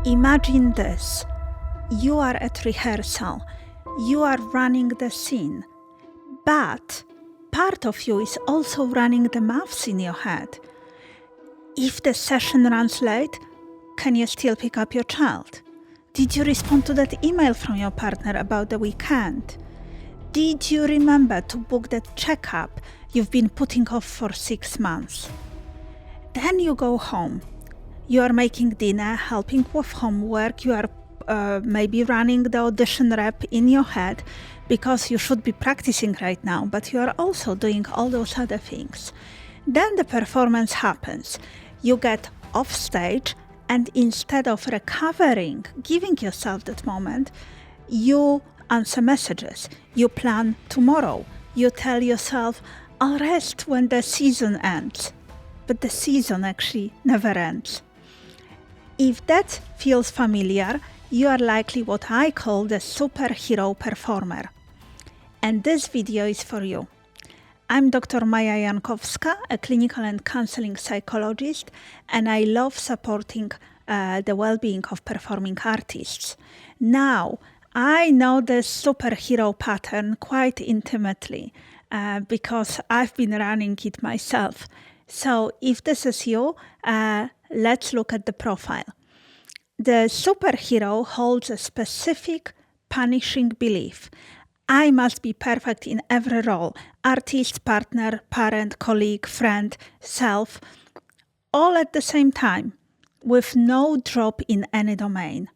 Imagine this. You are at rehearsal. You are running the scene. But part of you is also running the maths in your head. If the session runs late, can you still pick up your child? Did you respond to that email from your partner about the weekend? Did you remember to book that checkup you've been putting off for 6 months? Then you go home. You are making dinner, helping with homework, you are maybe running the audition rep in your head because you should be practicing right now, but you are also doing all those other things. Then the performance happens. You get off stage, and instead of recovering, giving yourself that moment, you answer messages. You plan tomorrow. You tell yourself, I'll rest when the season ends. But the season actually never ends. If that feels familiar, you are likely what I call the superhero performer. And this video is for you. I'm Dr. Maja Jankowska, a clinical and counseling psychologist, and I love supporting the well-being of performing artists. Now, I know the superhero pattern quite intimately because I've been running it myself. So if this is you, let's look at the profile. The superhero holds a specific punishing belief. I must be perfect in every role: artist, partner, parent, colleague, friend, self, all at the same time, with no drop in any domain.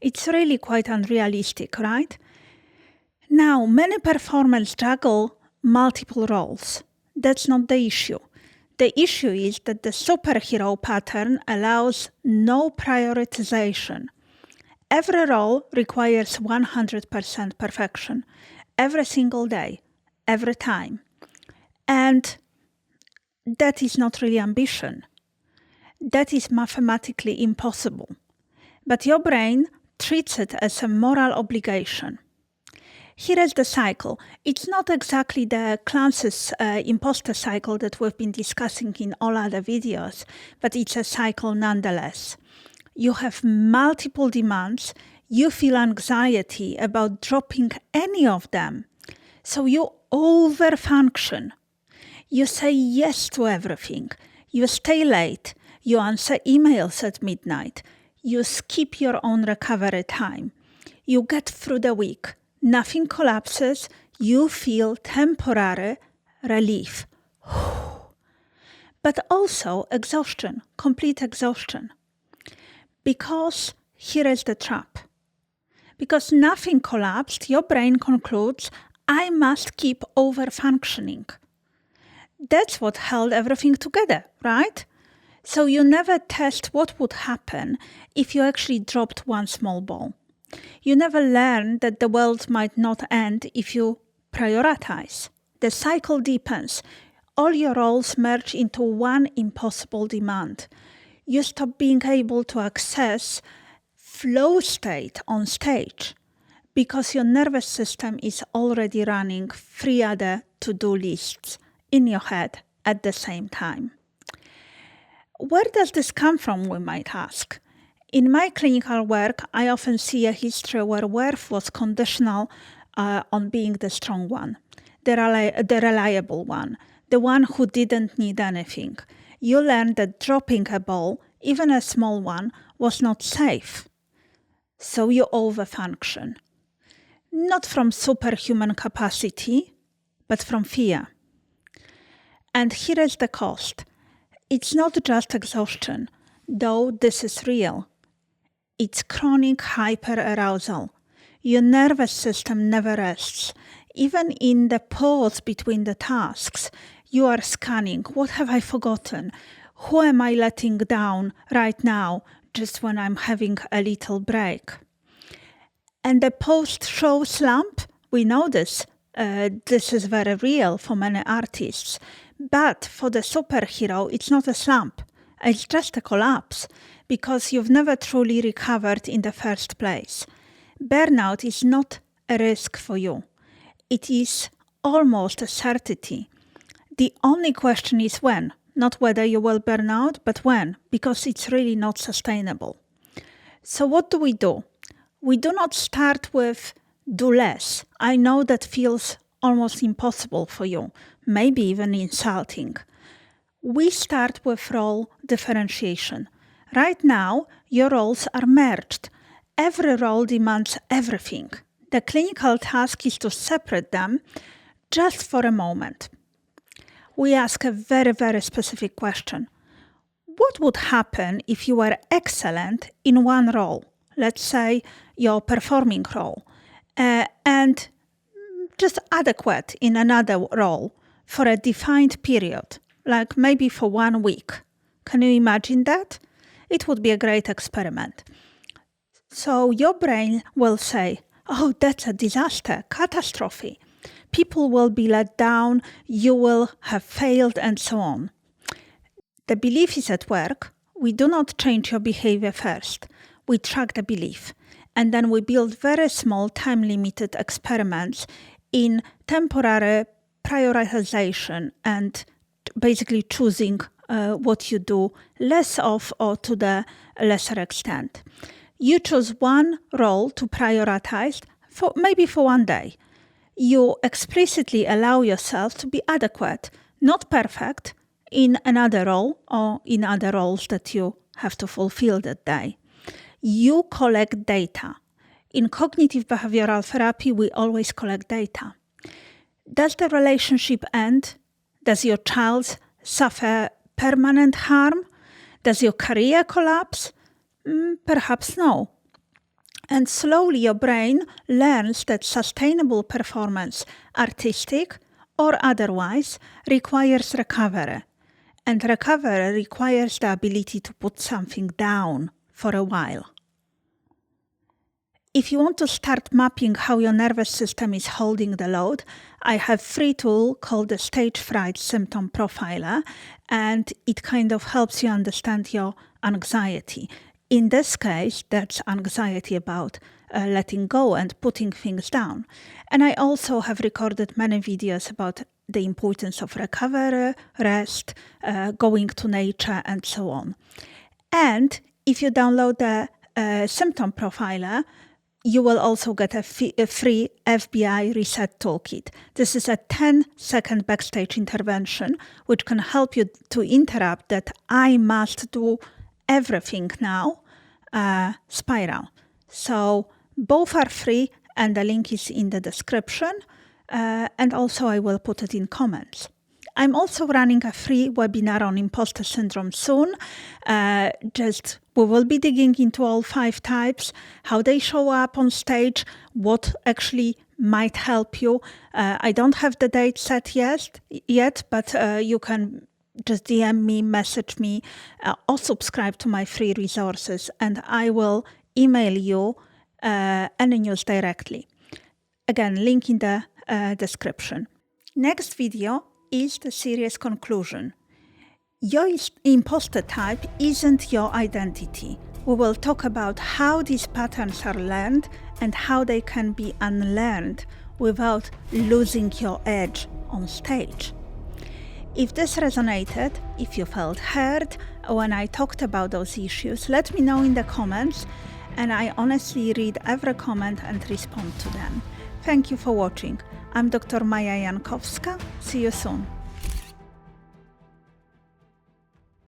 It's really quite unrealistic, right? Now, many performers juggle multiple roles. That's not the issue. The issue is that the superhero pattern allows no prioritization. Every role requires 100% perfection, every single day, every time. And that is not really ambition. That is mathematically impossible. But your brain treats it as a moral obligation. Here is the cycle. It's not exactly the Clancy's imposter cycle that we've been discussing in all other videos, but it's a cycle nonetheless. You have multiple demands. You feel anxiety about dropping any of them. So you overfunction. You say yes to everything. You stay late. You answer emails at midnight. You skip your own recovery time. You get through the week. Nothing collapses. You feel temporary relief. But also exhaustion, complete exhaustion. Because here is the trap. Because nothing collapsed, your brain concludes, I must keep overfunctioning. That's what held everything together, right? So you never test what would happen if you actually dropped one small ball. You never learn that the world might not end if you prioritize. The cycle deepens. All your roles merge into one impossible demand. You stop being able to access flow state on stage because your nervous system is already running 3 other to-do lists in your head at the same time. Where does this come from, we might ask? In my clinical work, I often see a history where worth was conditional on being the strong one, the reliable one, the one who didn't need anything. You learn that dropping a ball, even a small one, was not safe. So you overfunction. Not from superhuman capacity, but from fear. And here is the cost. It's not just exhaustion, though this is real. It's chronic hyperarousal. Your nervous system never rests. Even in the pause between the tasks, you are scanning. What have I forgotten? Who am I letting down right now, just when I'm having a little break? And the post-show slump, we know this. This is very real for many artists. But for the superhero, it's not a slump. It's just a collapse, because you've never truly recovered in the first place. Burnout is not a risk for you. It is almost a certainty. The only question is when, not whether you will burn out, but when, because it's really not sustainable. So what do? We do not start with do less. I know that feels almost impossible for you, maybe even insulting. We start with role differentiation. Right now, your roles are merged. Every role demands everything. The clinical task is to separate them just for a moment. We ask a very, very specific question. What would happen if you were excellent in one role, let's say your performing role, and just adequate in another role for a defined period, like maybe for 1 week? Can you imagine that? It would be a great experiment. So your brain will say, oh, that's a disaster, catastrophe. People will be let down, you will have failed, and so on. The belief is at work. We do not change your behavior first. We track the belief. And then we build very small time-limited experiments in temporary prioritization and basically choosing what you do less of or to the lesser extent. You choose one role to prioritize maybe for 1 day. You explicitly allow yourself to be adequate, not perfect, in another role or in other roles that you have to fulfill that day. You collect data. In cognitive behavioral therapy, we always collect data. Does the relationship end? Does your child suffer permanent harm? Does your career collapse? Perhaps no. And slowly your brain learns that sustainable performance, artistic or otherwise, requires recovery. And recovery requires the ability to put something down for a while. If you want to start mapping how your nervous system is holding the load, I have a free tool called the Stage Fright Symptom Profiler, and it kind of helps you understand your anxiety. In this case, that's anxiety about letting go and putting things down. And I also have recorded many videos about the importance of recovery, rest, going to nature, and so on. And if you download the Symptom Profiler, you will also get a free FBI Reset Toolkit. This is a 10-second backstage intervention which can help you to interrupt that I must do everything now spiral. So both are free and the link is in the description. And also I will put it in comments. I'm also running a free webinar on imposter syndrome soon. We will be digging into all 5 types, how they show up on stage, what actually might help you. I don't have the date set yet, but you can just DM me, message me, or subscribe to my free resources, and I will email you any news directly. Again, link in the description. Next video is the serious conclusion. Your imposter type isn't your identity. We will talk about how these patterns are learned and how they can be unlearned without losing your edge on stage. If this resonated, if you felt heard when I talked about those issues, let me know in the comments, and I honestly read every comment and respond to them. Thank you for watching. I'm Dr. Maja Jankowska. See you soon.